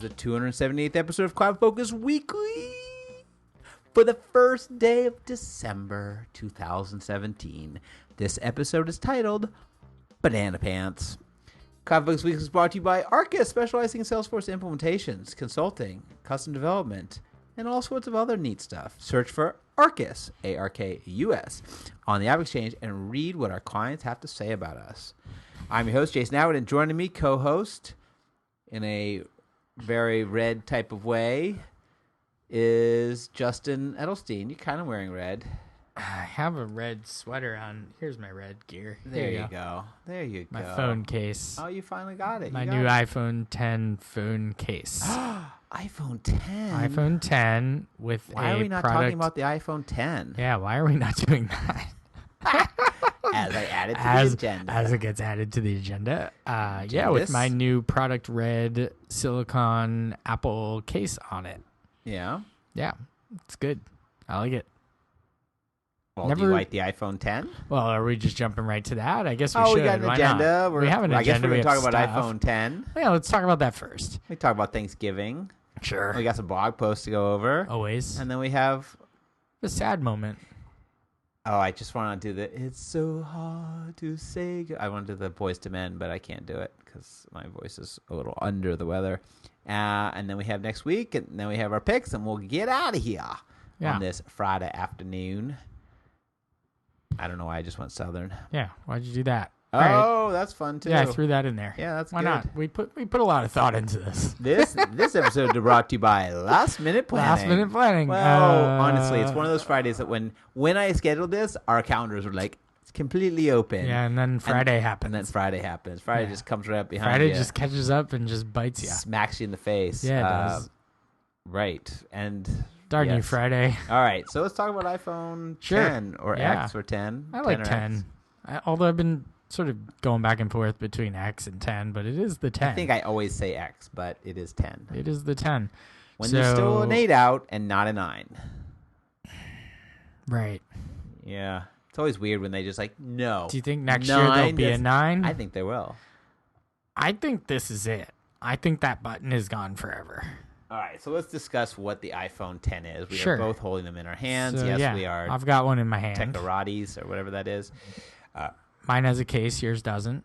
the 278th episode of CloudFocus Weekly for the first day of December 2017. This episode is titled Banana Pants. CloudFocus Weekly is brought to you by Arkus, specializing in Salesforce implementations, consulting, custom development, and all sorts of other neat stuff. Search for Arkus, A-R-K-U-S, on the App Exchange and read what our clients have to say about us. I'm your host, Jason Howard, and joining me, co-host, in a very red type of way, is Justin Edelstein. You're kind of wearing red. I have a red sweater on. Here's my red gear. There you go. There you go. My phone case. Oh, you finally got it. My new iPhone 10 phone case. iPhone 10. iPhone 10 with Why are we not talking about the iPhone 10? Yeah, why are we not doing that? As I add it to the agenda. As it gets added to the agenda. With my new product red silicone Apple case on it. Yeah? Yeah, it's good. I like it. Well, do you like the iPhone 10? Well, are we just jumping right to that? I guess we should. We got an agenda. We have an agenda. I guess we're going to talk about stuff. iPhone 10. Yeah, let's talk about that first. We talk about Thanksgiving. Sure. We got some blog posts to go over. Always. And then we have the sad moment. Oh, I just want to do the "It's so hard to say." I want to do the Boys to Men, but I can't do it because my voice is a little under the weather. And then we have next week, and then we have our picks, and we'll get out of here on this Friday afternoon. I don't know why I just went Southern. Yeah, why'd you do that? Oh, right. That's fun too. Yeah, I threw that in there. Yeah, that's why good. not? We put a lot of thought into this. This episode is brought to you by Last Minute Planning. Last Minute Planning. Well, honestly, it's one of those Fridays that when I scheduled this, our calendars were like it's completely open. Yeah, and then Friday happens. And then Friday happens. Friday just comes right up behind you. Friday just catches up and just bites you. Smacks you in the face. Yeah, it does. Right. And darn you, Friday. All right, so let's talk about iPhone 10 or X or 10. I like 10. Although I've been sort of going back and forth between X and 10, but it is the 10. I think I always say X, but it is 10. It is the 10. When there's still an 8 out and not a 9. Right. Yeah. It's always weird when they just no. Do you think next year there'll be a 9? I think there will. I think this is it. I think that button is gone forever. All right, so let's discuss what the iPhone 10 is. We are both holding them in our hands. So, yes, we are. I've got one in my hand. Technoratis or whatever that is. Mine has a case. Yours doesn't.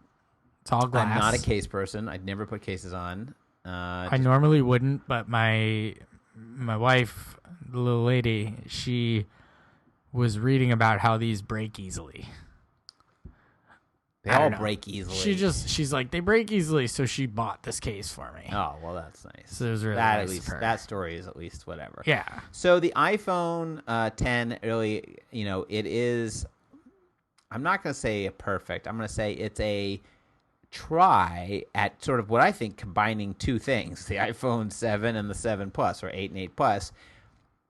It's all glass. I'm not a case person. I'd never put cases on. I normally wouldn't, but my wife, the little lady, she was reading about how these break easily. They all break easily. She's like, they break easily, so she bought this case for me. Oh, well, that's nice. So it was really nice at least, that story is at least whatever. Yeah. So the iPhone 10 really, it is, I'm not going to say a perfect. I'm going to say it's a try at sort of what I think combining two things, the iPhone 7 and the 7 Plus or 8 and 8 Plus.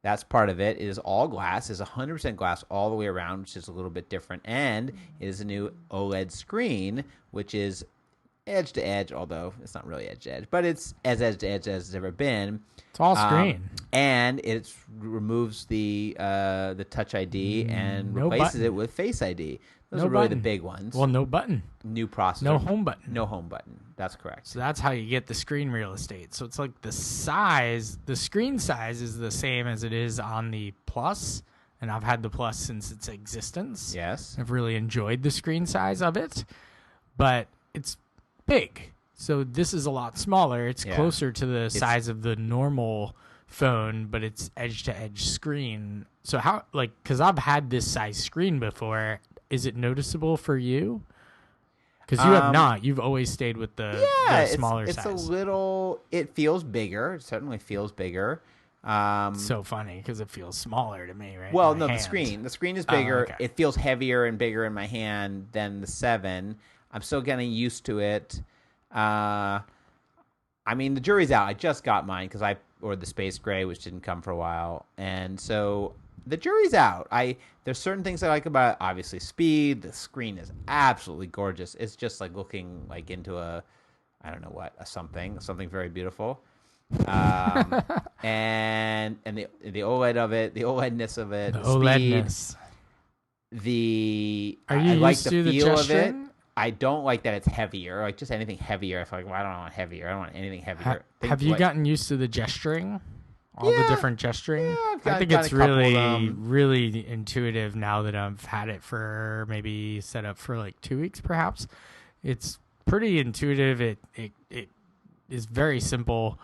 That's part of it. It is all glass. It's 100% glass all the way around, which is a little bit different. And it is a new OLED screen, which is edge to edge, although it's not really edge to edge, but it's as edge to edge as it's ever been. It's all screen. And it removes the Touch ID and replaces it with Face ID. Those are really the big ones. Well, no button. New processor. No home button. No home button. That's correct. So that's how you get the screen real estate. So it's like the screen size is the same as it is on the Plus. And I've had the Plus since its existence. Yes. I've really enjoyed the screen size of it. But it's big. So this is a lot smaller. It's closer to the size of the normal phone, but it's edge-to-edge screen. So how, because I've had this size screen before, is it noticeable for you? Because you have not. You've always stayed with the smaller size. It's a little, it feels bigger. It certainly feels bigger. It's so funny because it feels smaller to me, right? Well, no, the screen is bigger. Okay. It feels heavier and bigger in my hand than the 7. I'm still getting used to it. I mean, the jury's out. I just got mine because I ordered the Space Gray, which didn't come for a while. And so the jury's out. There's certain things I like about it. Obviously, speed. The screen is absolutely gorgeous. It's just like looking like into a something very beautiful. And the OLED of it, the OLEDness of it, the speed. OLEDness. I like the feel of it. I don't like that it's heavier. Like just anything heavier. I feel like, well, I don't want heavier. I don't want anything heavier. Have you gotten used to the gesturing? All the different gesturing? Yeah, I think it's really, really intuitive now that I've had it for maybe set up for like 2 weeks, perhaps. It's pretty intuitive. It is very simple.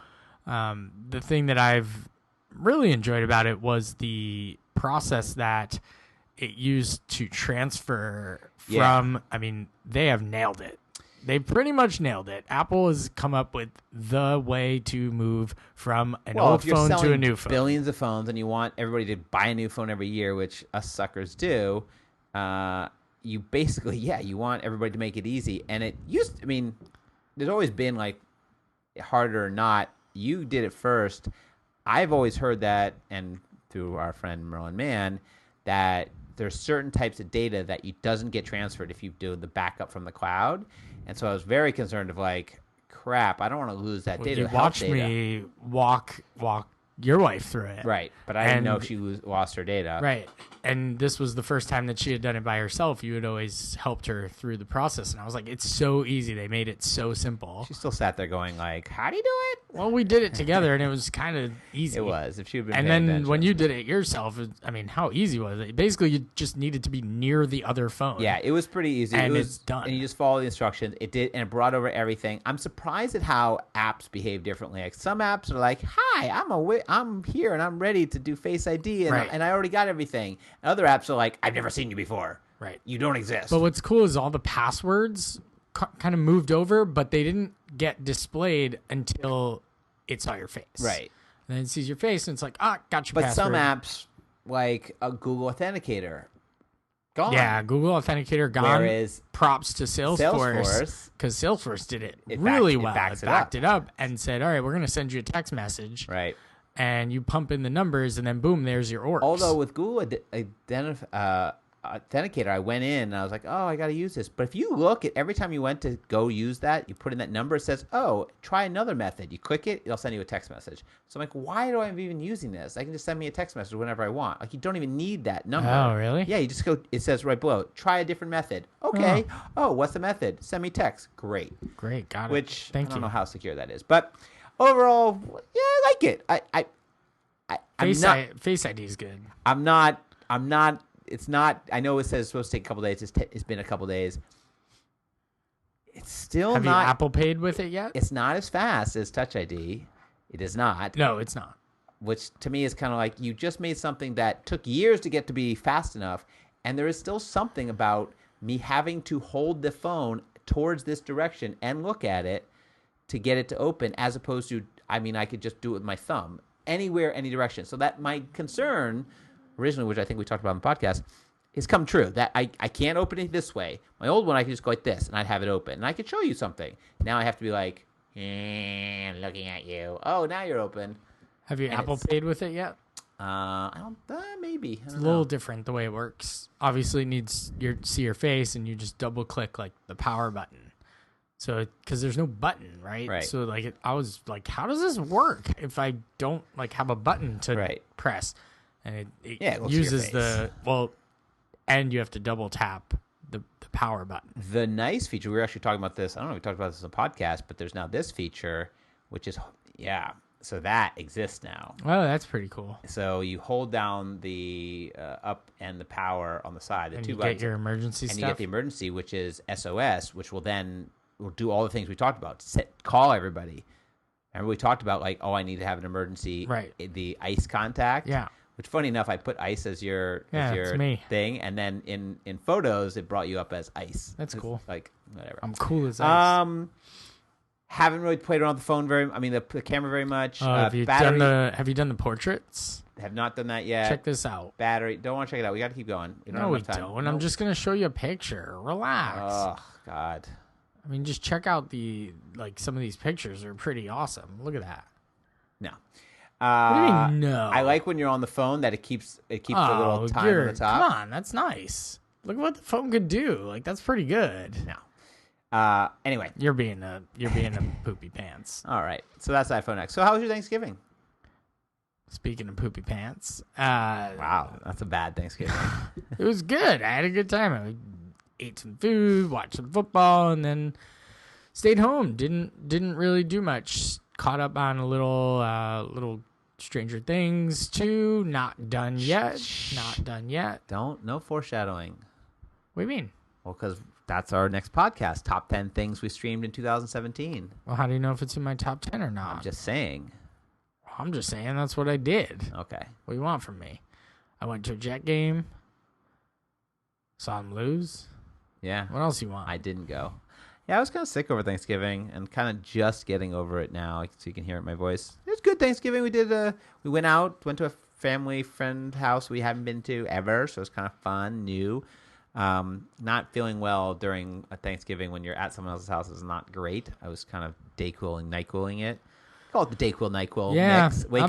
The thing that I've really enjoyed about it was the process that it used to transfer from. I mean, they have nailed it. They pretty much nailed it. Apple has come up with the way to move from an old phone to a new phone. Billions of phones, and you want everybody to buy a new phone every year, which us suckers do. You basically, you want everybody to make it easy. And it used, I mean, there's always been like harder or not. You did it first. I've always heard that, and through our friend Merlin Mann, that there's certain types of data that you doesn't get transferred if you do the backup from the cloud. And so I was very concerned of like, crap, I don't want to lose that data. You watched me walk your wife through it. Right. But I didn't know if she lost her data. Right. And this was the first time that she had done it by herself. You had always helped her through the process. And I was like, it's so easy. They made it so simple. She still sat there going like, how do you do it? Well, we did it together, and it was kind of easy. It was. If she had been and then when you did it yourself, I mean, how easy was it? Basically, you just needed to be near the other phone. Yeah, it was pretty easy. And it's done. And you just follow the instructions. It did, and it brought over everything. I'm surprised at how apps behave differently. Like some apps are like, hi, I'm here, and I'm ready to do Face ID, and I already got everything. And other apps are like, I've never seen you before. Right. You don't exist. But what's cool is all the passwords kind of moved over, but they didn't get displayed until it saw your face. Right. And then it sees your face, and it's like, got your password. But some apps, like a Google Authenticator, gone. Yeah, Google Authenticator gone. Whereas props to Salesforce, because Salesforce did it really well. It backed it up and said, all right, we're going to send you a text message. Right. And you pump in the numbers, and then boom, there's your orcs. Although with Google Authenticator, I went in and I was like, oh, I got to use this. But if you look at every time you went to go use that, you put in that number, it says, oh, try another method. You click it, it'll send you a text message. So I'm like, why do I even using this? I can just send me a text message whenever I want. Like, you don't even need that number. Oh, really? Yeah, you just go, it says right below, try a different method. Okay. Oh, what's the method? Send me text. Great, got it. Which Thank I don't know how secure that is. But overall, yeah, I like it. Face ID is good. I'm not. It's not. I know it says it's supposed to take a couple days. It's been a couple days. It's still Have not. Have you Apple Paid with it yet? It's not as fast as Touch ID. It is not. No, it's not. Which to me is kind of like you just made something that took years to get to be fast enough, and there is still something about me having to hold the phone towards this direction and look at it to get it to open, as opposed to, I mean, I could just do it with my thumb anywhere, any direction. So that my concern originally, which I think we talked about on the podcast, is come true. That I can't open it this way. My old one, I could just go like this, and I'd have it open, and I could show you something. Now I have to be like, looking at you. Oh, now you're open. Have you Apple Paid with it yet? I don't. Maybe. It's a little different the way it works. Obviously, it needs see your face, and you just double click like the power button. So, because there's no button, right? Right. So, like, I was like, how does this work if I don't like have a button to press? And it uses and you have to double tap the power button. The nice feature, we were actually talking about this. I don't know if we talked about this on the podcast, but there's now this feature, which is so that exists now. Oh, that's pretty cool. So you hold down the up and the power on the side, the and two you buttons, get your emergency and stuff. you get the emergency, which is SOS, which will do all the things we talked about. Call everybody. Remember we talked about like, oh, I need to have an emergency. Right. The ICE contact. Yeah. Which, funny enough, I put ICE as your thing, and then in photos it brought you up as ICE. That's cool. Like whatever. I'm cool as ICE. Haven't really played around the camera very much. Have you done the portraits? Have not done that yet. Check this out. Battery. Don't want to check it out. We got to keep going. No, we don't. Nope. I'm just gonna show you a picture. Relax. Oh God. I mean, just check out some of these pictures are pretty awesome. Look at that. No. What do you mean no? I like when you're on the phone that it keeps a little time on the top. Come on, that's nice. Look at what the phone could do. Like, that's pretty good. No. Anyway, you're being a poopy pants. All right. So that's iPhone X. So how was your Thanksgiving? Speaking of poopy pants, wow, that's a bad Thanksgiving. It was good. I had a good time. I ate some food, watched some football, and then stayed home. Didn't really do much. Caught up on a little Stranger Things 2. Not done yet. No foreshadowing. What do you mean? Well, because that's our next podcast. Top 10 things we streamed in 2017. Well, how do you know if it's in my top 10 or not? I'm just saying. That's what I did. Okay. What do you want from me? I went to a Jet game. Saw him lose. Yeah. What else you want? I didn't go. Yeah, I was kind of sick over Thanksgiving and kind of just getting over it now, so you can hear it in my voice. It was good Thanksgiving. We went to a family friend house we haven't been to ever, so it was kind of fun, new. Not feeling well during a Thanksgiving when you're at someone else's house is not great. I was kind of day cooling, night cooling it. Call it the Dayquil NyQuil mix. I've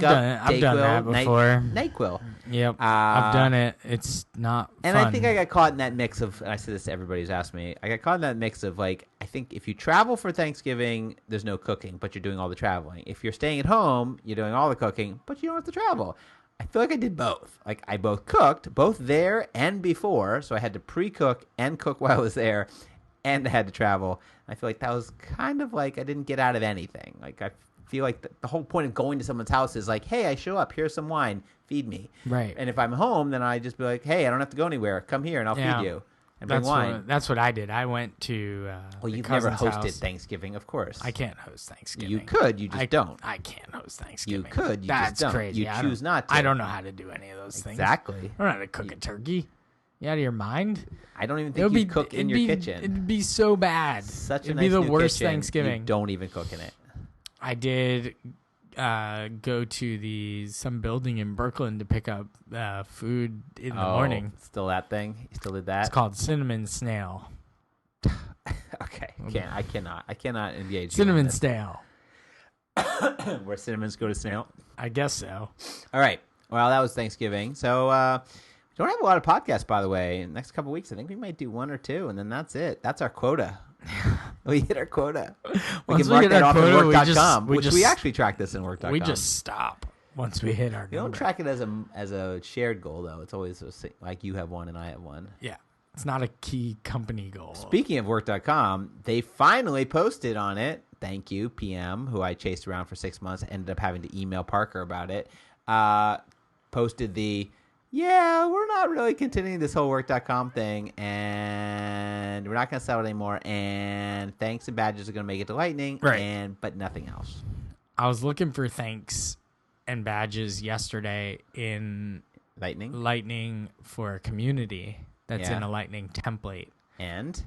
done that before. NyQuil. Yep, I've done it. It's not and fun. I think I got caught in that mix of, and I say this to everybody who's asked me, I got caught in that mix of like, I think if you travel for Thanksgiving, there's no cooking, but you're doing all the traveling. If you're staying at home, you're doing all the cooking, but you don't have to travel. I feel like I did both. Like I both cooked, both there and before, so I had to pre-cook and cook while I was there, and I had to travel. I feel like that was kind of like I didn't get out of anything. Like I feel like the whole point of going to someone's house is like, hey, I show up, here's some wine, feed me. Right. And if I'm home, then I just be like, hey, I don't have to go anywhere. Come here and I'll feed you and bring wine. That's what I did. I went to well, you've never hosted house. Thanksgiving, of course. I can't host Thanksgiving. You could, you just don't. I can't host Thanksgiving. You could, you That's just don't. crazy. You choose not to. I don't know how to do any of those things. Exactly. I don't know how to cook a turkey. You out of your mind? I don't even think you cook in your kitchen. It'd be so bad. It'd be the worst kitchen. Thanksgiving. You don't even cook in it. I did go to some building in Brooklyn to pick up food in the morning. Still that thing? You still did that? It's called Cinnamon Snail. Okay. I cannot engage. Cinnamon Snail. Where cinnamons go to snail? I guess so. All right. Well, that was Thanksgiving. So we don't have a lot of podcasts, by the way. In the next couple of weeks, I think we might do one or two, and then that's it. That's our quota. We hit our quota. We can mark that off at work.com, which we actually track this in work.com. We just stop once we hit our We don't track it as a shared goal, though. It's always like you have one and I have one. Yeah. It's not a key company goal. Speaking of work.com, they finally posted on it. Thank you, PM, who I chased around for 6 months, ended up having to email Parker about it. Posted we're not really continuing this whole work.com thing, and we're not going to sell it anymore, and thanks and badges are going to make it to Lightning, but nothing else. I was looking for thanks and badges yesterday in Lightning for a community that's in a Lightning template. And?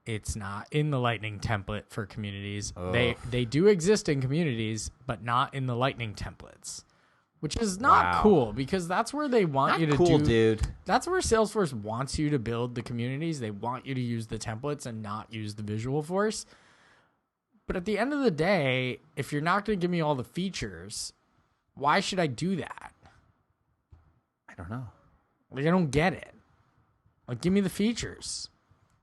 It's not in the Lightning template for communities. Oh. They do exist in communities, but not in the Lightning templates. Which is not cool, because that's where they want you to do. Dude. That's where Salesforce wants you to build the communities. They want you to use the templates and not use the visual force. But at the end of the day, if you're not going to give me all the features, why should I do that? I don't know. Like, I don't get it. Like, give me the features.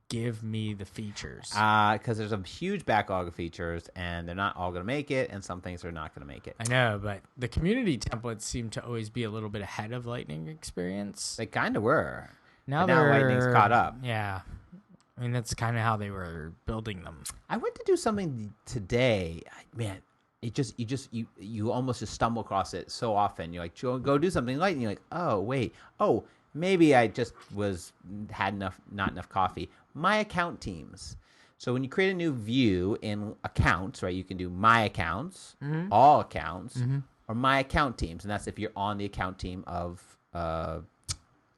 Give me the features. Because there's a huge backlog of features, and they're not all going to make it, and some things are not going to make it. I know, but the community templates seem to always be a little bit ahead of Lightning experience. They kind of were. Now Lightning's caught up. Yeah. I mean, that's kind of how they were building them. I went to do something today. Man, you almost just stumble across it so often. You're like, go do something Lightning. You're like, oh, wait. Oh, maybe I just had not enough coffee. My account teams. So when you create a new view in accounts, right, you can do my accounts, all accounts, or my account teams, and that's if you're on the account team of an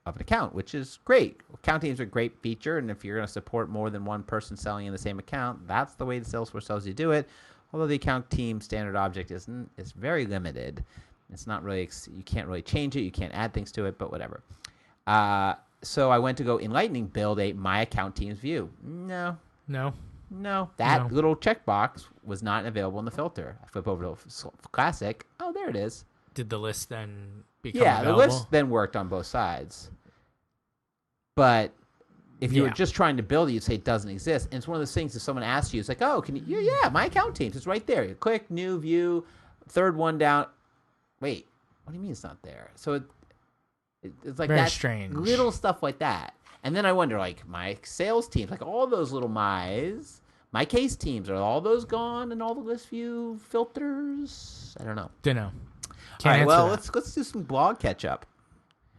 account, which is great. Account teams are a great feature, and if you're going to support more than one person selling in the same account, that's the way the Salesforce tells you to do it. Although the account team standard object is very limited. It's not really you can't really change it. You can't add things to it, but whatever. So I went to go in Lightning build a my account teams view. No. That little checkbox was not available in the filter. I flip over to Classic. Oh, there it is. Did the list then become available? The list then worked on both sides. But if you were just trying to build it, you'd say it doesn't exist. And it's one of those things, if someone asks you, it's like, oh, can you? Yeah, my account teams. It's right there. You click, new view, third one down. Wait, what do you mean it's not there? So it's like very that strange. Little stuff like that. And then I wonder, like, my sales teams, like all those little my case teams, are all those gone and all the list view filters? I don't know. Dunno. All right, well, let's do some blog catch up.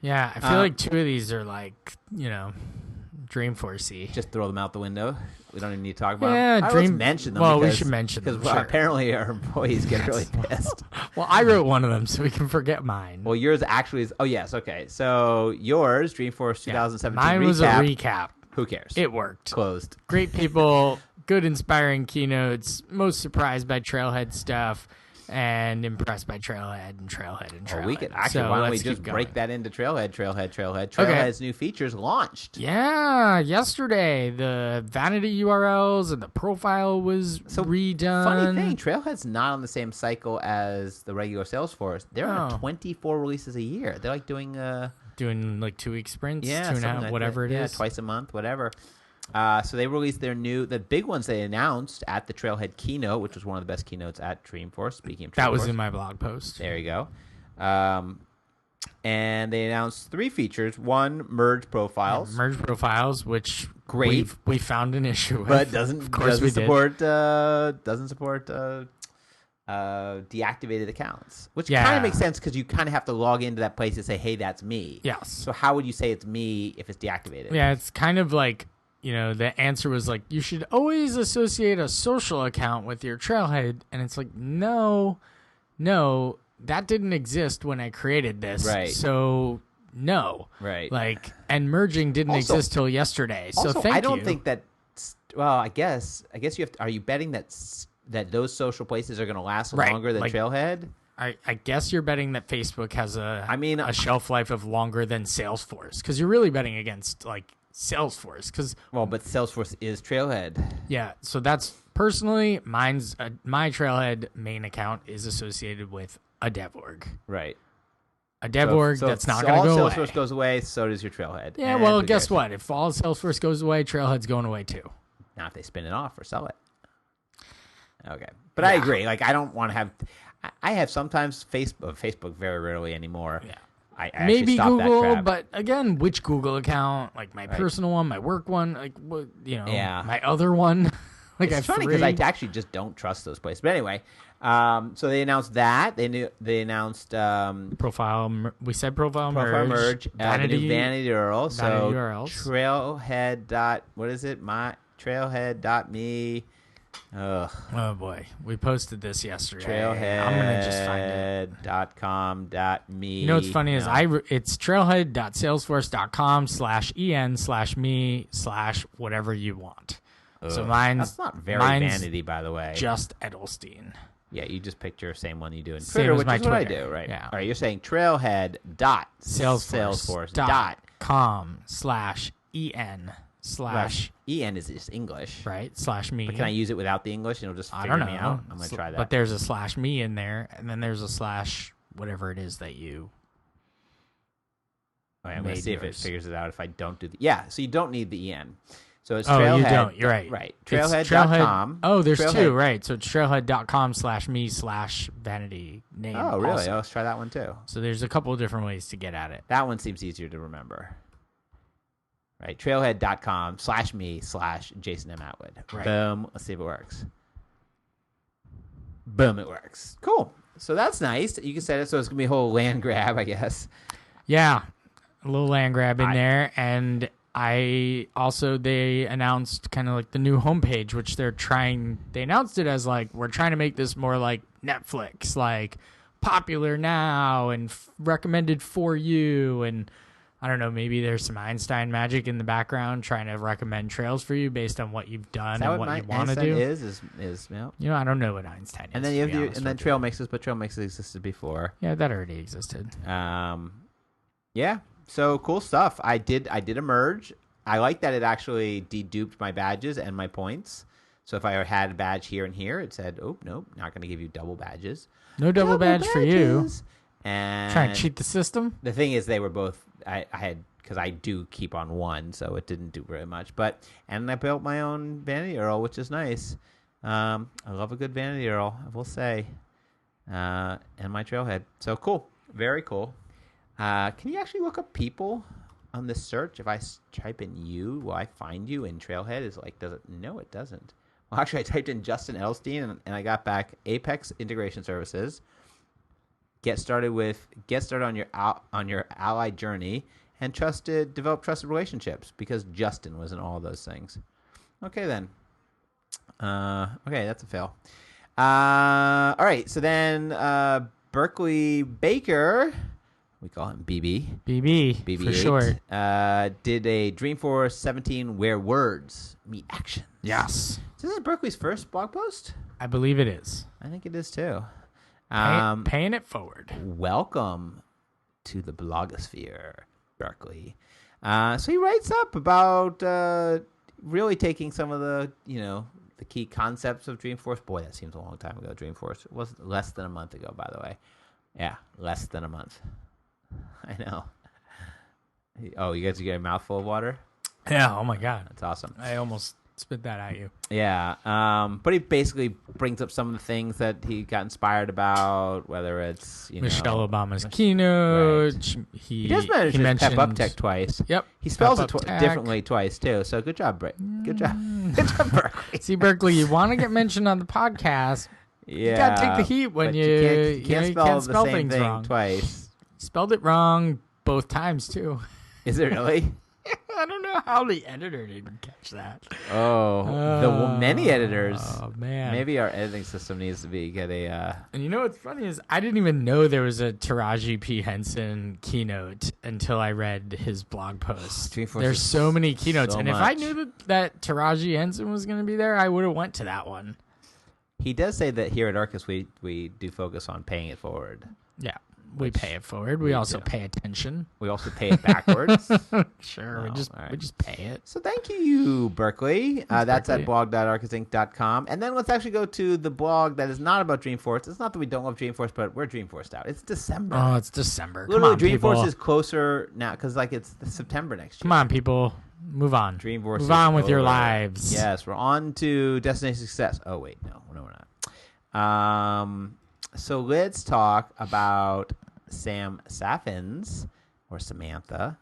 Yeah, I feel like 2 of these are like, Dreamforce-y. Just throw them out the window. We don't even need to talk about them. Yeah, let's mention them. Well, we should mention them. Because apparently our employees get really pissed. Well, I wrote one of them, so we can forget mine. Well, yours actually is. Oh, yes. Okay. So yours, Dreamforce 2017 mine was a recap. Who cares? It worked. Closed. Great people, good inspiring keynotes, most surprised by Trailhead stuff, and impressed by Trailhead and Trailhead. Well, we could actually, why don't we just break that into Trailhead. Trailhead's new features launched. Yeah, yesterday the vanity URLs and the profile was redone. Funny thing, Trailhead's not on the same cycle as the regular Salesforce. They're on 24 releases a year. They're like doing like 2-week sprints, yeah, 2.5, whatever it is. Twice a month, whatever. So they released the big ones they announced at the Trailhead keynote, which was one of the best keynotes at Dreamforce. Speaking of Dreamforce. That was in my blog post. There you go. And they announced 3 features. One, merge profiles. Merge profiles, which great. We found an issue with. But doesn't support deactivated accounts, which kind of makes sense because you kind of have to log into that place and say, hey, that's me. Yes. So how would you say it's me if it's deactivated? Yeah, it's kind of like, the answer was like, you should always associate a social account with your Trailhead. And it's like, no, that didn't exist when I created this. Right. So, no. Right. Like, and merging didn't exist till yesterday. So thank you. I don't think that, well, I guess you have to, are you betting that those social places are going to last longer than Trailhead? I guess you're betting that Facebook has a shelf life of longer than Salesforce, because you're really betting against like Salesforce. But Salesforce is Trailhead. Yeah, so that's personally my Trailhead main account is associated with a dev org. Right. A dev org that's not going to go away. All Salesforce goes away, so does your Trailhead. Yeah, well, guess what? If all Salesforce goes away, Trailhead's going away too. Not if they spin it off or sell it. Okay. But I agree. Like, I don't want to have... I have sometimes Facebook very rarely anymore. Yeah. I maybe Google, that crap. but again, which Google account? Like my personal one, my work one, like my other one. Like it's funny because I actually just don't trust those places. But anyway, so they announced that they announced profile. We said profile merge, vanity URL. So URLs. Trailhead. What is it? My Trailhead.me. Oh boy, we posted this yesterday. Trailhead. I'm gonna just find it. .com.me. You know what's funny is it's trailhead.salesforce.com/en/me/whatever you want. Ugh. So that's not very vanity, by the way. Just Edelstein. Yeah, you just picked your same one you do in Same Twitter, as which my is what I Twitter. do, right? Yeah. All right, you're saying trailhead.salesforce.com/en/ en is just English, right? /me. But can I use it without the English and it'll just figure me out? I'm gonna try that. But there's a /me in there, and then there's a / whatever it is that you. All right, I'm gonna see if it figures it out. If I don't do so you don't need the en. So it's Trailhead. You don't. You're right. Right. Trailhead.com. Oh, there's two. Right. So it's trailhead.com/me/vanity name. Oh, really? Also. Let's try that one too. So there's a couple of different ways to get at it. That one seems easier to remember. Right. Trailhead.com/me/Jason M. Atwood. Right. Boom. Let's see if it works. Boom. It works. Cool. So that's nice. You can set it so it's going to be a whole land grab, I guess. Yeah. A little land grab in there. And they announced kind of like the new homepage, which they announced it as like, we're trying to make this more like Netflix, like popular now and recommended for you. And I don't know, maybe there's some Einstein magic in the background trying to recommend trails for you based on what you've done and what you want to do. Is I don't know what Einstein is. And then you have trail mixes, but trail mixes existed before. Yeah, that already existed. Yeah. So cool stuff. I did a merge. I like that it actually deduped my badges and my points. So if I had a badge here and here, it said, "Oh nope, not going to give you double badges." No double badge for you. And trying to cheat the system. The thing is, they were both. I had because I do keep on one, so it didn't do very much. And I built my own vanity URL, which is nice. I love a good vanity URL, I will say. And my Trailhead. So cool, very cool. Can you actually look up people on this search, if I type in you, will I find you in Trailhead? Is like, does it? No, it doesn't. Well, actually, I typed in Justin Edelstein, and I got back Apex Integration Services. Get started on your ally journey, and develop trusted relationships, because Justin was in all those things. Okay, then. Okay, that's a fail. All right, so then Berkeley Baker, we call him BB. BB for short. Did a Dreamforce 17 where words meet actions. Yes. So this is Berkeley's first blog post? I believe it is. I think it is too. Paying it forward. Welcome to the blogosphere, Berkeley. So he writes up about really taking some of the key concepts of Dreamforce. Boy, that seems a long time ago. Dreamforce. It was less than a month ago, by the way. Yeah, less than a month. I know. Oh, you guys get a mouthful of water? Yeah, oh my God. That's awesome. I almost spit that at you. Yeah, but he basically brings up some of the things that he got inspired about, whether it's Michelle Obama's keynote. Right. He does mention Pep Up Tech twice. Yep. He spells it differently twice too. So good job, Good job, Berkeley. See, Berkeley, you want to get mentioned on the podcast? Yeah, you gotta take the heat when you can't spell the same thing wrong. Twice. Spelled it wrong both times too. Is it really? I don't know how the editor didn't catch that. The many editors. Oh man, maybe our editing system needs to get a. And you know what's funny is I didn't even know there was a Taraji P. Henson keynote until I read his blog post. There's so many keynotes, and if I knew that Taraji Henson was going to be there, I would have went to that one. He does say that here at Arkus we do focus on paying it forward. Yeah. We pay it forward. We also pay attention. We also pay it backwards. Sure, we just pay it. So thank you, Berkeley. That's Berkeley. At blog.arkusinc.com. And then let's actually go to the blog that is not about Dreamforce. It's not that we don't love Dreamforce, but we're Dreamforced out. It's December. Oh, it's December. Literally, Come on, Dreamforce people. is closer now because it's September next year. Come on, people. Move on. Dreamforce. Move on with your lives. Yes, we're on to Destination Success. Oh wait, no, we're not. So let's talk about Sam Saffin's or Samantha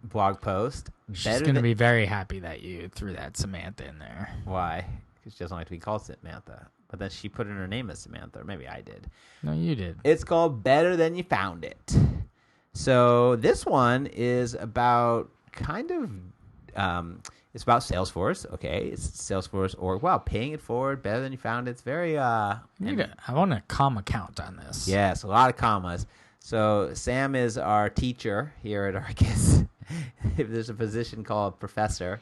blog post. She's going to be very happy that you threw that Samantha in there. Why? Because she doesn't like to be called Samantha. But then she put in her name as Samantha. Or maybe I did. No, you did. It's called Better Than You Found It. So this one is about it's about Salesforce. Okay, it's Salesforce org. Wow, paying it forward, better than you found it. It's very. I want a comma count on this. Yes, a lot of commas. So Sam is our teacher here at Arkus. If there's a position called professor,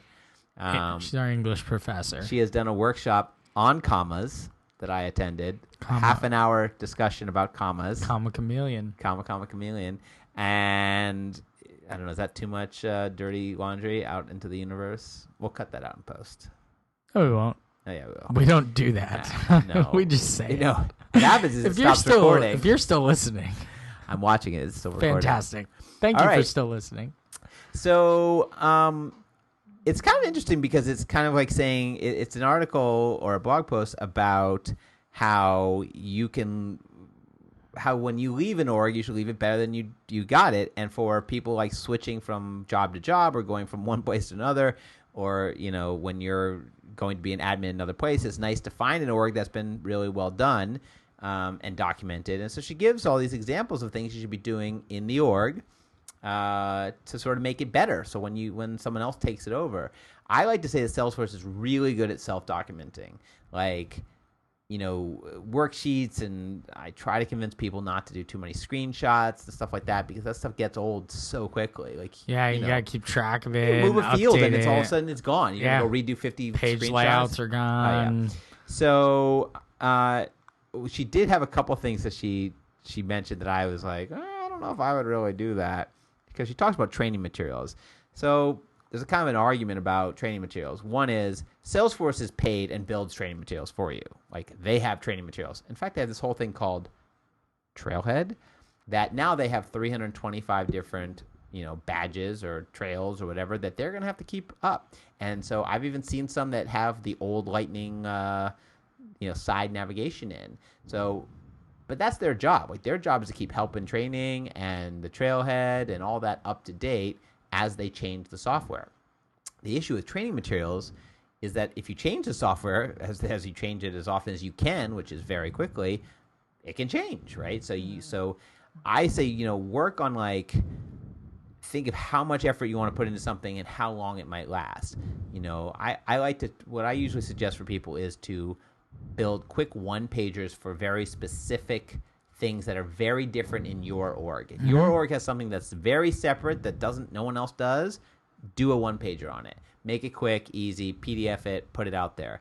she's our English professor. She has done a workshop on commas that I attended. Half an hour discussion about commas. Comma chameleon. Comma chameleon. And I don't know, is that too much dirty laundry out into the universe? We'll cut that out in post. No, we won't. Oh, yeah, we will. We don't do that. No. We just say it. What happens is it stops recording. If you're still listening. I'm watching it. It's still recording. Fantastic. Thank you for still listening. So it's kind of interesting because it's kind of like saying it's an article or a blog post about how when you leave an org, you should leave it better than you got it. And for people like switching from job to job or going from one place to another, or, when you're going to be an admin in another place, it's nice to find an org that's been really well done and documented. And so she gives all these examples of things you should be doing in the org to sort of make it better. So when someone else takes it over, I like to say that Salesforce is really good at self-documenting. Like, worksheets, and I try to convince people not to do too many screenshots and stuff like that because that stuff gets old so quickly. Like, you gotta keep track of it. You move a field and it's all of a sudden it's gone. You gotta go redo 50 page screenshots. Layouts are gone. Oh, yeah. So she did have a couple things that she mentioned that I was like, I don't know if I would really do that, because she talks about training materials. So there's a kind of an argument about training materials. One is Salesforce is paid and builds training materials for you. Like, they have training materials. In fact, they have this whole thing called Trailhead that now they have 325 different, badges or trails or whatever that they're going to have to keep up. And so I've even seen some that have the old Lightning, side navigation in. So But that's their job. Like, their job is to keep help and training and the Trailhead and all that up to date as they change the software. The issue with training materials is that if you change the software, as you change it as often as you can, which is very quickly, it can change, right? So I say, work on, like, think of how much effort you want to put into something and how long it might last. What I usually suggest for people is to build quick one-pagers for very specific things that are very different in your org. If your org has something that's very separate that no one else does, do a one-pager on it. Make it quick, easy, PDF it, put it out there.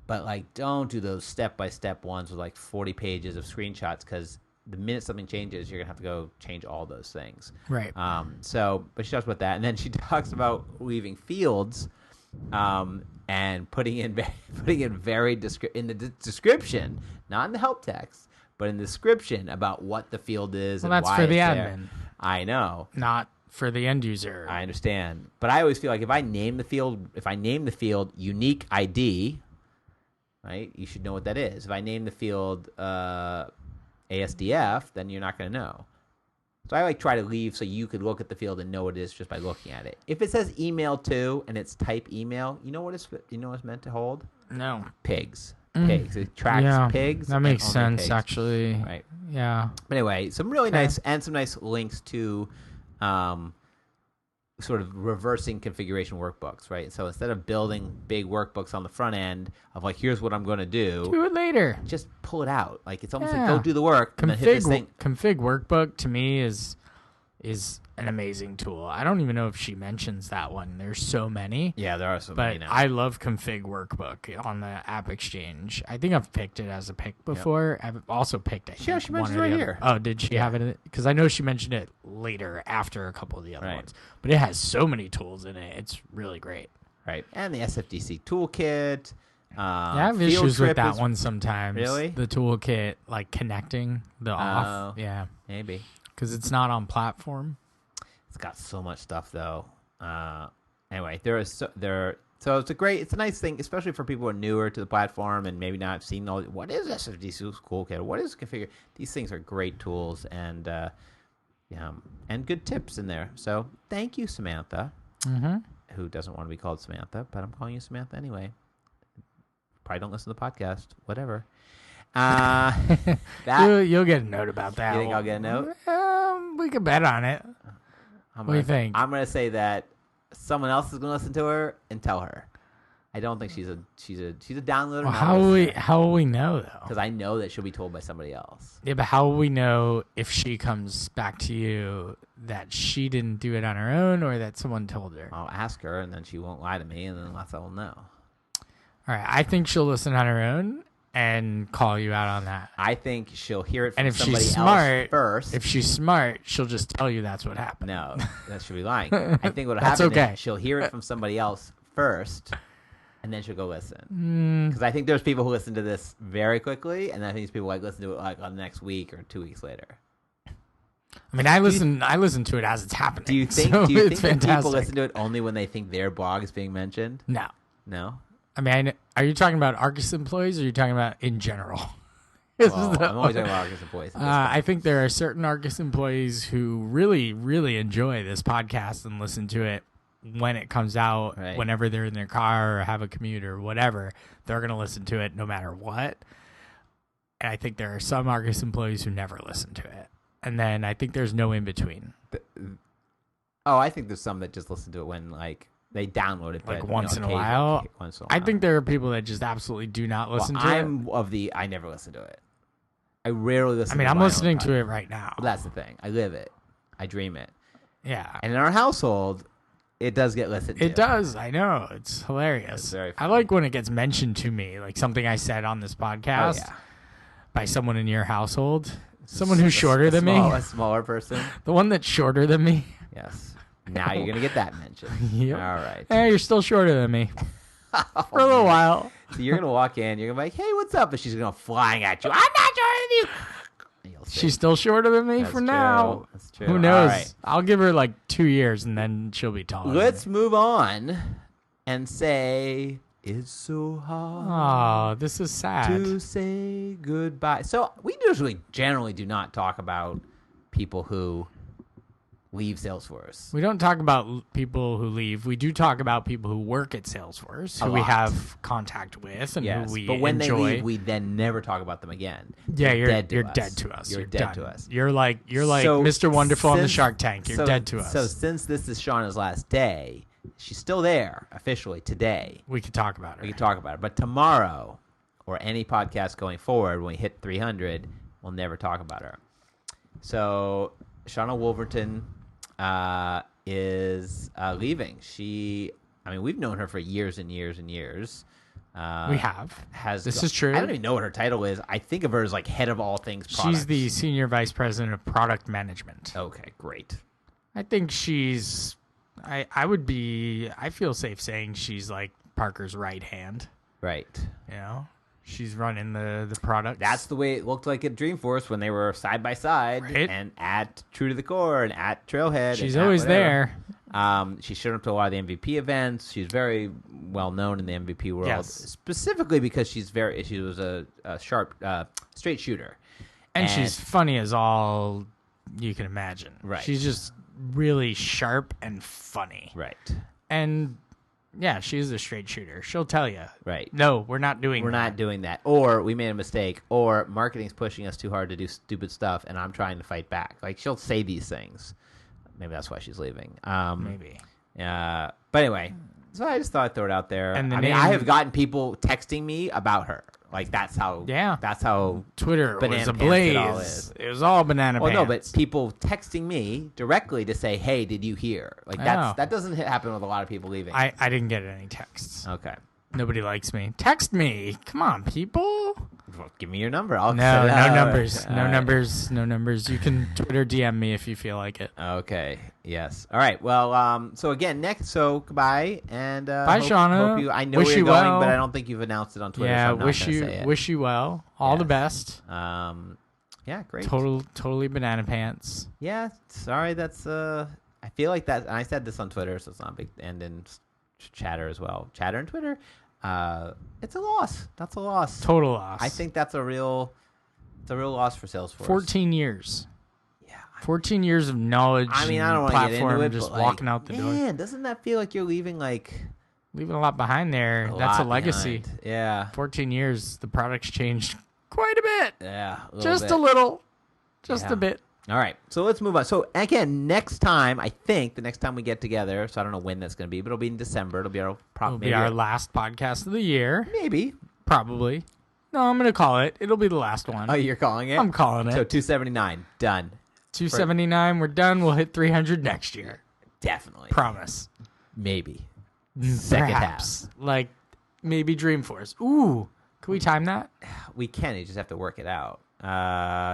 But, like, don't do those step-by-step ones with, like, 40 pages of screenshots, because the minute something changes, you're going to have to go change all those things. Right. But she talks about that. And then she talks about leaving fields and putting in very in the description, not in the help text, but in the description about what the field is and why it's there. Well, that's for the admin. I know. Not for the end user. I understand. But I always feel like if I name the field unique ID, right, you should know what that is. If I name the field ASDF, then you're not going to know. So I try to leave so you could look at the field and know what it is just by looking at it. If it says email to and it's type email, you know what it's meant to hold? No. Pigs. Pigs. It tracks pigs. That makes sense, pigs. Actually. Right. Yeah. But anyway, some really nice links to sort of reversing configuration workbooks, right? So instead of building big workbooks on the front end of, like, here's what I'm going to do it later. Just pull it out. Like, it's almost like, go do the work. And then hit this thing. Config Workbook to me is an amazing tool. I don't even know if she mentions that one. There's so many. Yeah, there are so many now. But I love Config Workbook on the App Exchange. I think I've picked it as a pick before. Yep. I've also picked it. Yeah, she mentioned it right here. Oh, did she have it? Because I know she mentioned it later after a couple of the other ones. But it has so many tools in it. It's really great. Right. And the SFDC toolkit. I have issues with that one sometimes. Really? The toolkit, like connecting the off. Yeah. Maybe. Because it's not on platform. It's got so much stuff, though. Anyway, so it's a nice thing, especially for people who are newer to the platform and maybe not seen what is SFDC toolkit? What is configure? These things are great tools and good tips in there. So thank you, Samantha, who doesn't want to be called Samantha, but I'm calling you Samantha anyway. Probably don't listen to the podcast. Whatever. You'll get a note about that. You think I'll get a note? We could bet on it. What do you think? I'm going to say that someone else is going to listen to her and tell her. I don't think she's a downloader. Well, how will we know, though? Because I know that she'll be told by somebody else. Yeah, but how will we know if she comes back to you that she didn't do it on her own or that someone told her? I'll ask her, and then she won't lie to me, and then that's all we'll know. All right, I think she'll listen on her own and call you out on that. I think she'll hear it from and if somebody she's smart, else first. If she's smart, she'll just tell you that's what happened. No, that should be lying. I think what'll happen is she'll hear it from somebody else first, and then she'll go listen. Because I think there's people who listen to this very quickly, and I think these people listen to it on the next week or 2 weeks later. I mean, I listen to it as it's happening. Do you think that people listen to it only when they think their blog is being mentioned? No. I mean, are you talking about Arkus employees or are you talking about in general? Well, I'm always talking about Arkus employees. I think there are certain Arkus employees who really, really enjoy this podcast and listen to it when it comes out, whenever they're in their car or have a commute or whatever. They're going to listen to it no matter what. And I think there are some Arkus employees who never listen to it. And then I think there's no in between. I think there's some that just listen to it when, like, they download it, like once in a while. I think there are people that just absolutely do not listen to it. I never listen to it. I rarely listen to it. I mean, I'm listening to it right now. Well, that's the thing. I live it. I dream it. Yeah. And in our household, it does get listened to. It does. I know. It's hilarious. It's very funny. I like when it gets mentioned to me, like something I said on this podcast by someone in your household. Someone who's shorter than me. A smaller person. The one that's shorter than me. Yes. Now you're going to get that mentioned. Yep. All right. Hey, you're still shorter than me. For a little while. So you're going to walk in. You're going to be like, hey, what's up? And she's going to flying at you. I'm not shorter than you. She's still shorter than me for now. That's true. Who knows? Right. I'll give her like 2 years and then she'll be taller. Let's move on and say It's so hard. Oh, this is sad. To say goodbye. So we generally do not talk about people who leave Salesforce. We don't talk about people who leave. We do talk about people who work at Salesforce, who we lot. have contact with, and who we but when enjoy. they leave, we then never talk about them again. Yeah, you're dead us. to us. You're dead done. to us. You're like So Mr. Wonderful on the since- Shark Tank. You're dead to us. So since this is Shauna's last day, she's still there officially today. We could talk about her. We can talk about it. But tomorrow, or any podcast going forward, when we hit 300, we'll never talk about her. So Shauna Wolverton is leaving. We've known her for years and years and years. We have. This is true. I don't even know what her title is. I think of her as like head of all things products. She's the Senior Vice President of Product Management. Okay, great. I think she's... I feel safe saying she's like Parker's right hand. Right. You know? She's running the product. That's the way it looked like at Dreamforce when they were side by side, right? And at True to the Core and at Trailhead. She's always there. She showed up to a lot of the MVP events. She's very well known in the MVP world, yes. specifically because she was a sharp, straight shooter, and she's funny as all you can imagine. Right. She's just really sharp and funny. Right. And yeah, she's a straight shooter. She'll tell you. Right. No, we're not doing We're not doing that. Or we made a mistake. Or marketing's pushing us too hard to do stupid stuff, and I'm trying to fight back. Like, she'll say these things. Maybe that's why she's leaving. Maybe. But anyway, so I just thought I'd throw it out there. And I have gotten people texting me about her. Like, that's how. Yeah. That's how. Twitter was Banana ablaze. Pants It was all banana Well, pants. no, but people texting me directly to say, "Hey, did you hear?" Like that doesn't happen with a lot of people leaving. I didn't get any texts. Okay. Nobody likes me. Text me. Come on, people. Well, give me your number. I'll No set it out. numbers. All No right. numbers. No numbers. You can Twitter DM me if you feel like it. Okay. Yes. All right. Well. So again, goodbye, and bye, Shauna. Hope I know wish where you you're going, well. but I don't think you've announced it on Twitter. Yeah. So I'm not wish gonna you say it. wish you well. All the best. Yeah. Great. Totally banana pants. Yeah. Sorry. That's. I feel like that. And I said this on Twitter, so it's not a big. And in Chatter as well. Chatter and Twitter. It's a loss. That's a loss. Total loss. I think that's a real loss for Salesforce. 14 years. Yeah. 14 years of knowledge. I mean, I don't want to get platform into it, just but walking out the door. Man, doesn't that feel like you're leaving Leaving a lot behind there. That's a legacy. Behind. Yeah. 14 years. The product's changed quite a bit. Yeah. Just bit. a little. Just Yeah. a bit. All right. So let's move on. So again, next time, I think the next time we get together, so I don't know when that's going to be, but it'll be in December. It'll be Our last podcast of the year. Maybe. Probably. No, I'm going to call it. It'll be the last one. Oh, you're calling it? I'm calling it. So 279. Done. 279. We're done. We'll hit 300 next year. Definitely. Promise. Maybe. Second Perhaps. half. Like maybe Dreamforce. Ooh. Can we time that? We can. You just have to work it out.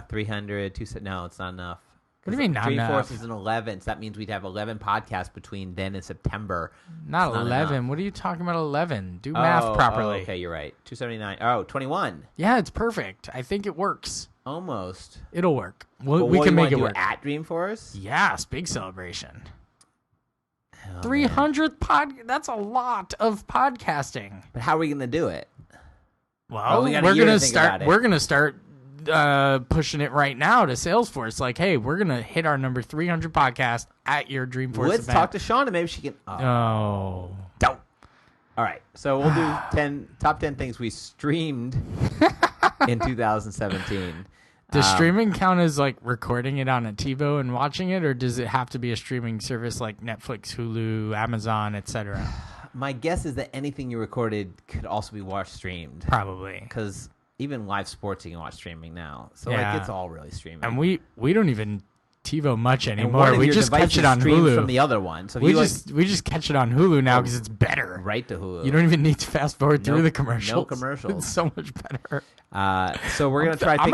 300, no, it's not enough. What do you mean not Dreamforce enough? is in 11, so that means we'd have 11 podcasts between then and September. Not It's 11. enough. What are you talking about 11? Do math properly. Oh, okay, you're right. 279. Oh, 21. Yeah, it's perfect. I think it works. Almost. It'll work. But We what, can you make wanna it do work. at Dreamforce? Yes, big celebration. Oh, 300 That's a lot of podcasting. But how are we going to do it? Well, we got a we're year gonna to think about it. We're gonna start pushing it right now to Salesforce. Like, hey, we're gonna hit our number 300 podcast at your Dreamforce Let's event. talk to Shauna. Maybe she can. Oh, Don't. All right. So we'll do top 10 things we streamed in 2017. does streaming count as like recording it on a TiVo and watching it, or does it have to be a streaming service like Netflix, Hulu, Amazon, etc.? My guess is that anything you recorded could also be watched streamed. Probably. Because even live sports you can watch streaming now. So Yeah. like it's all really streaming. And we don't even TiVo much And anymore. one of We your just catch devices it on streams Hulu. from the other one. So if we you just catch it on Hulu now because it's better. right to Hulu. You don't even need to fast forward through Nope. the commercials. No commercials. It's so much better. So we're gonna try. I'm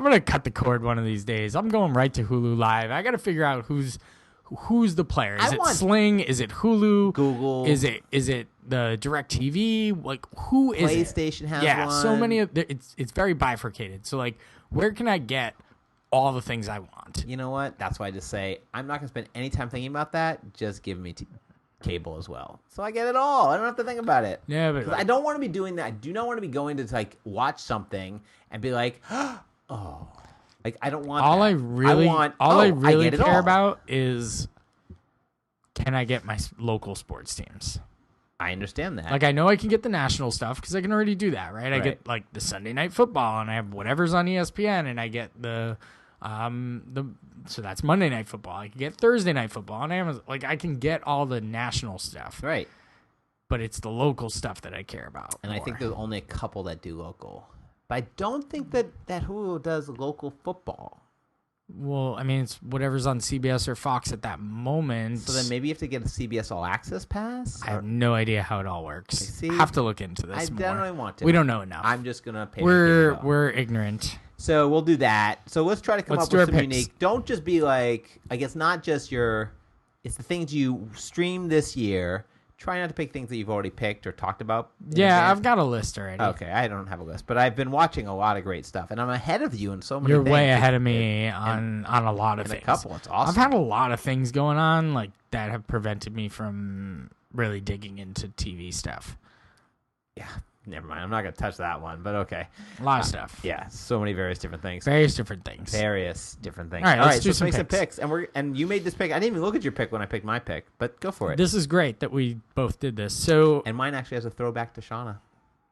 gonna cut the cord one of these days. I'm going right to Hulu Live. I got to figure out who's the player. Is it Sling? Is it Hulu? Google. Is it the DirecTV? Like who is it? PlayStation has Yeah, one. so many. It's very bifurcated. So like, where can I get all the things I want? You know what? That's why I just say I'm not gonna spend any time thinking about that. Just give me cable as well. So I get it all. I don't have to think about it. Yeah, but I don't want to be doing that. I do not want to be going to like watch something and be like, oh, like I don't want all that. I really I care about is, can I get my local sports teams? I understand that. Like, I know I can get the national stuff because I can already do that, right? I get like the Sunday Night Football, and I have whatever's on ESPN, and I get so that's Monday Night Football. I can get Thursday Night Football on Amazon. Like, I can get all the national stuff, right? But it's the local stuff that I care about. And more. I think there's only a couple that do local, but I don't think that Hulu does local football. Well, I mean, it's whatever's on CBS or Fox at that moment. So then maybe you have to get a CBS All Access pass? I have no idea how it all works. I have to look into this more. I definitely want to. We don't know enough. I'm just going to pay. We're ignorant. So we'll do that. So let's try to come up with some unique. Don't just be like, I guess not just it's the things you streamed this year. Try not to pick things that you've already picked or talked about. Yeah, I've got a list already. Okay, I don't have a list, but I've been watching a lot of great stuff, and I'm ahead of you in so many things. You're way ahead of me on a lot of things. A couple, it's awesome. I've had a lot of things going on like that have prevented me from really digging into TV stuff. Yeah, never mind. I'm not going to touch that one, but okay. A lot of stuff. Yeah, so many various different things. All right, let's do make some picks. And you made this pick. I didn't even look at your pick when I picked my pick, but go for it. This is great that we both did this. So, and mine actually has a throwback to Shauna.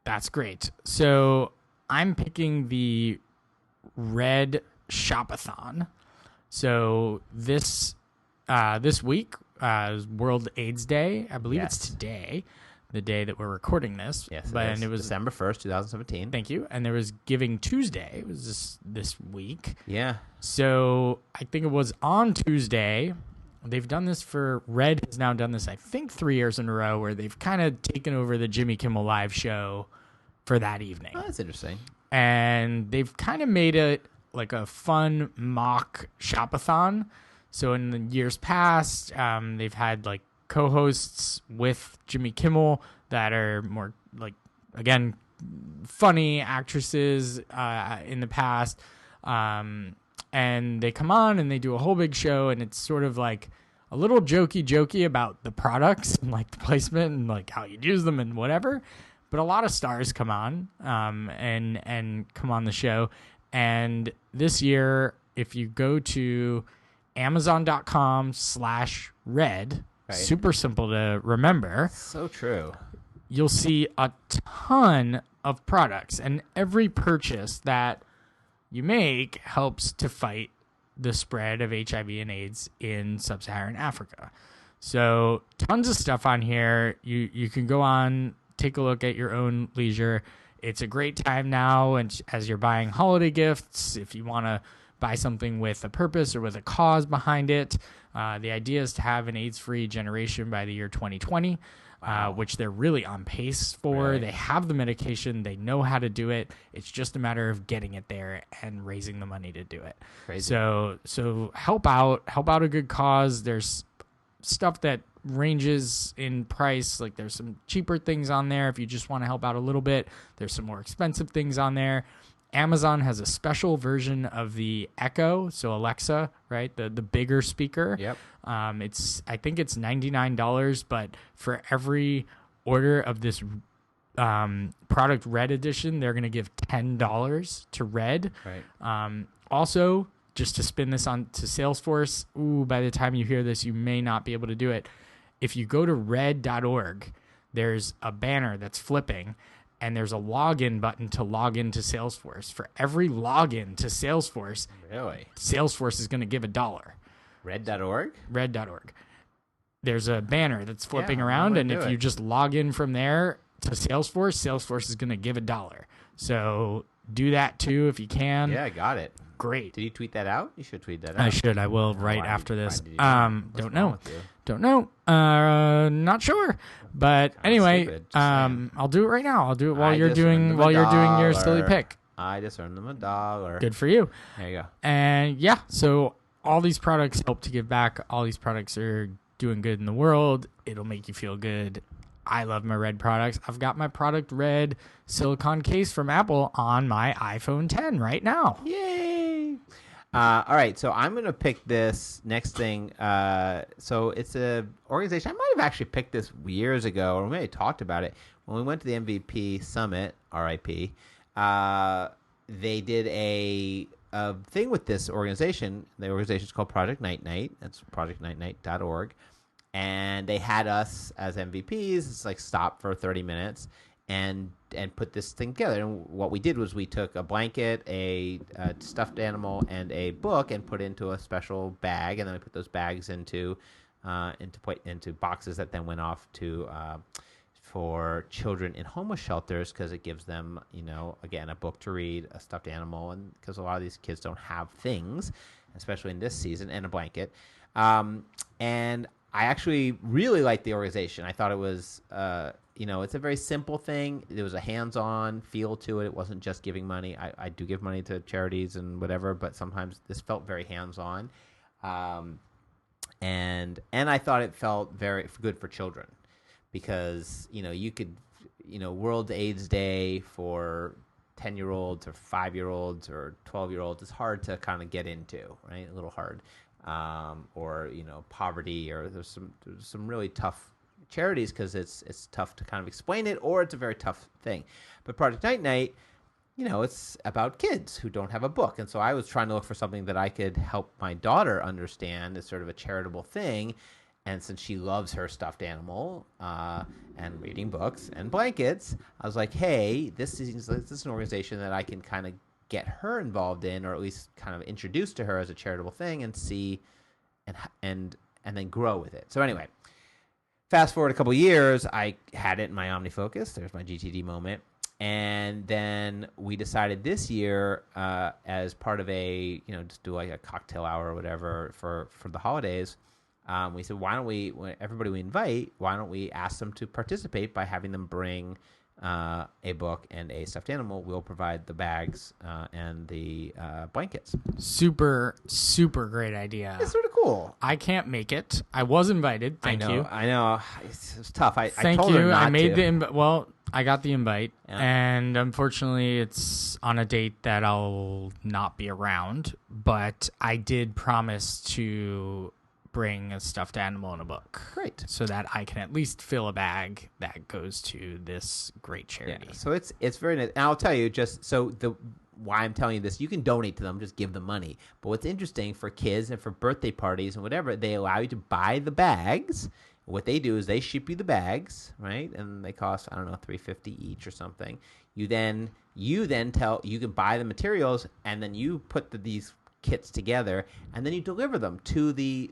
That's great. So I'm picking the Red Shopathon. So this week is World AIDS Day. I believe it's today. The day that we're recording this. Yes, and it was December 1st, 2017. Thank you. And there was Giving Tuesday. It was this week. Yeah. So I think it was on Tuesday. They've done this Red has now done this, I think, 3 years in a row, where they've kind of taken over the Jimmy Kimmel Live show for that evening. Oh, that's interesting. And they've kind of made it like a fun mock shopathon. So in the years past, they've had like co-hosts with Jimmy Kimmel that are more like, again, funny actresses in the past, and they come on and they do a whole big show, and it's sort of like a little jokey about the products and like the placement and like how you use them and whatever, but a lot of stars come on and come on the show. And this year, if you go to amazon.com/red, right. Super simple to remember. So true. You'll see a ton of products, and every purchase that you make helps to fight the spread of HIV and AIDS in sub-Saharan Africa. So tons of stuff on here. You can go on, take a look at your own leisure. It's a great time now, and as you're buying holiday gifts, if you want to buy something with a purpose or with a cause behind it. The idea is to have an AIDS-free generation by the year 2020, which they're really on pace for. Right. They have the medication. They know how to do it. It's just a matter of getting it there and raising the money to do it. Crazy. So help out a good cause. There's stuff that ranges in price. Like there's some cheaper things on there if you just want to help out a little bit. There's some more expensive things on there. Amazon has a special version of the Echo, so Alexa, right? The bigger speaker. Yep. I think it's $99, but for every order of this product Red edition, they're going to give $10 to Red. Right. Also, just to spin this on to Salesforce, by the time you hear this, you may not be able to do it. If you go to red.org, there's a banner that's flipping, and there's a login button to log into Salesforce. For every login to Salesforce, really, Salesforce is going to give $1. Red.org? Red.org. There's a banner that's flipping around, and if you just log in from there to Salesforce, Salesforce is going to give $1. So do that too if you can. Yeah, I got it. Great. Did you tweet that out? You should tweet that out. I should. I will after this. Don't know. Not sure. But anyway, I'll do it right now. I'll do it while you're doing your silly pick. I just earned them $1. Good for you. There you go. And yeah, so all these products help to give back. All these products are doing good in the world. It'll make you feel good. I love my Red products. I've got my product Red silicone case from Apple on my iPhone 10 right now. Yay! All right, so I'm going to pick this next thing. So it's a organization. I might have actually picked this years ago, or we may have talked about it. When we went to the MVP Summit, RIP, they did a thing with this organization. The organization is called Project Night Night. That's projectnightnight.org. And they had us as MVPs. It's like stop for 30 minutes and put this thing together. And what we did was we took a blanket, a stuffed animal, and a book and put into a special bag. And then we put those bags into boxes that then went off to for children in homeless shelters, because it gives them, again, a book to read, a stuffed animal, and because a lot of these kids don't have things, especially in this season, and a blanket. And I actually really liked the organization. I thought it was, it's a very simple thing. There was a hands-on feel to it. It wasn't just giving money. I do give money to charities and whatever, but sometimes this felt very hands-on. And I thought it felt very good for children, because, you could, World AIDS Day for 10-year-olds or 5-year-olds or 12-year-olds is hard to kind of get into, right? A little hard. Or poverty, or there's some really tough charities because it's tough to kind of explain it, or it's a very tough thing. But Project Night Night, it's about kids who don't have a book, and so I was trying to look for something that I could help my daughter understand as sort of a charitable thing. And since she loves her stuffed animal and reading books and blankets, I was like, hey, this is an organization that I can kind of get her involved in, or at least kind of introduce to her as a charitable thing, and see and then grow with it. So anyway, fast forward a couple years, I had it in my OmniFocus. There's my GTD moment. And then we decided this year, as part of a, just do like a cocktail hour or whatever for the holidays, we said, why don't we, everybody we invite, why don't we ask them to participate by having them bring a book and a stuffed animal. We'll provide the bags and the blankets. Super, super great idea. It's sort of cool. I can't make it. I was invited. Thank you. I know. It's tough. I Thank told you. her not I made to. I got the invite, and unfortunately, it's on a date that I'll not be around. But I did promise to bring a stuffed animal and a book. Great. So that I can at least fill a bag that goes to this great charity. Yeah, so it's very nice. And I'll tell you, just so why I'm telling you this, you can donate to them, just give them money. But what's interesting for kids and for birthday parties and whatever, they allow you to buy the bags. What they do is they ship you the bags, right? And they cost, I don't know, $3.50 each or something. You then you can buy the materials, and then you put these kits together, and then you deliver them to the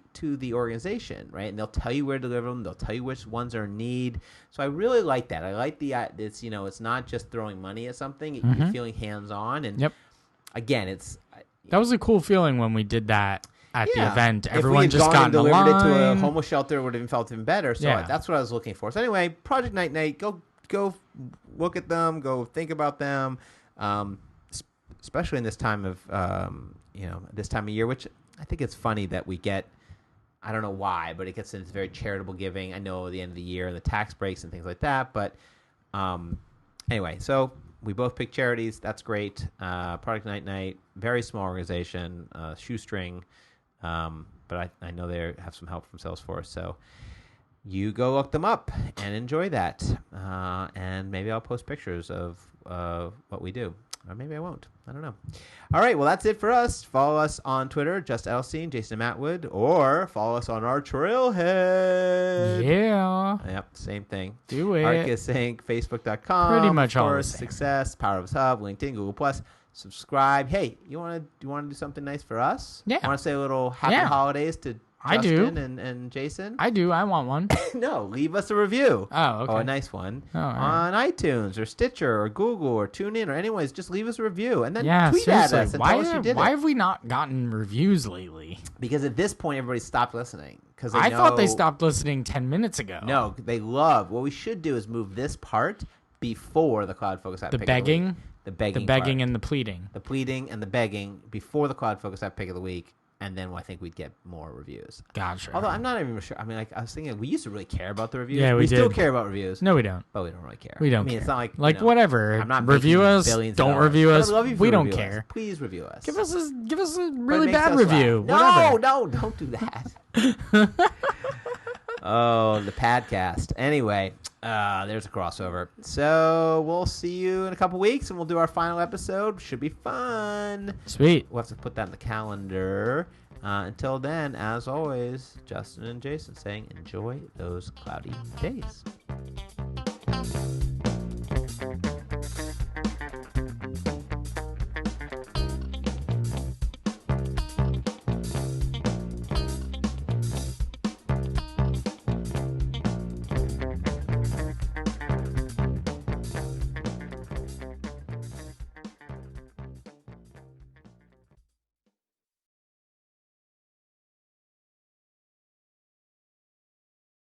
organization, right? And they'll tell you where to deliver them. They'll tell you which ones are in need. So I really like that. I like it's it's not just throwing money at something. You're feeling hands on, and again, that was a cool feeling when we did that at the event. Everyone just got and delivered it to a homeless shelter, it would have felt even better. So that's what I was looking for. So anyway, Project Night Night, go look at them, go think about them, especially in this time of this time of year, which I think it's funny that we get. I don't know why, but it gets into very charitable giving. I know at the end of the year and the tax breaks and things like that, but anyway, so we both picked charities. That's great. Project Night Night, very small organization, shoestring, but I know they have some help from Salesforce. So you go look them up and enjoy that. And maybe I'll post pictures of what we do. Or maybe I won't. I don't know. All right. Well, that's it for us. Follow us on Twitter, Just Elstein, Jason Matwood, or follow us on our Trailhead. Yeah. Yep. Same thing. Do it. Arkus Inc., Facebook.com. Pretty much all the same. Success, Power of Us Hub, LinkedIn, Google Plus. Subscribe. Hey, you want to do something nice for us? Yeah. Want to say a little happy holidays to Justin and Jason? I do. I want one. No, leave us a review. Oh, okay. Oh, a nice one. Oh, on iTunes or Stitcher or Google or TuneIn or anyways, just leave us a review and then tweet seriously. at us and tell us you did it. Why have we not gotten reviews lately? Because at this point, everybody stopped listening. I thought they stopped listening 10 minutes ago. No, they love. What we should do is move this part before the CloudFocus app. The begging? The begging The begging part. and the pleading. The pleading and the begging before the CloudFocus app pick of the week. and then I think we'd get more reviews. Gotcha. Although I'm not even sure. I mean, like I was thinking, we used to really care about the reviews. Yeah, we still did. care about reviews. No, we don't. But we don't really care. We don't. I mean, care. It's not like whatever. I'm not review making us. billions of Don't dollars. review But us. I'd love you if We you don't review care. us. Please review us. Give us a But really it makes bad us review. laugh. Whatever. No, don't do that. Oh, the Padcast. Anyway, there's a crossover. So we'll see you in a couple weeks, and we'll do our final episode. Should be fun. Sweet. We'll have to put that in the calendar. Until then, as always, Justin and Jason saying enjoy those cloudy days.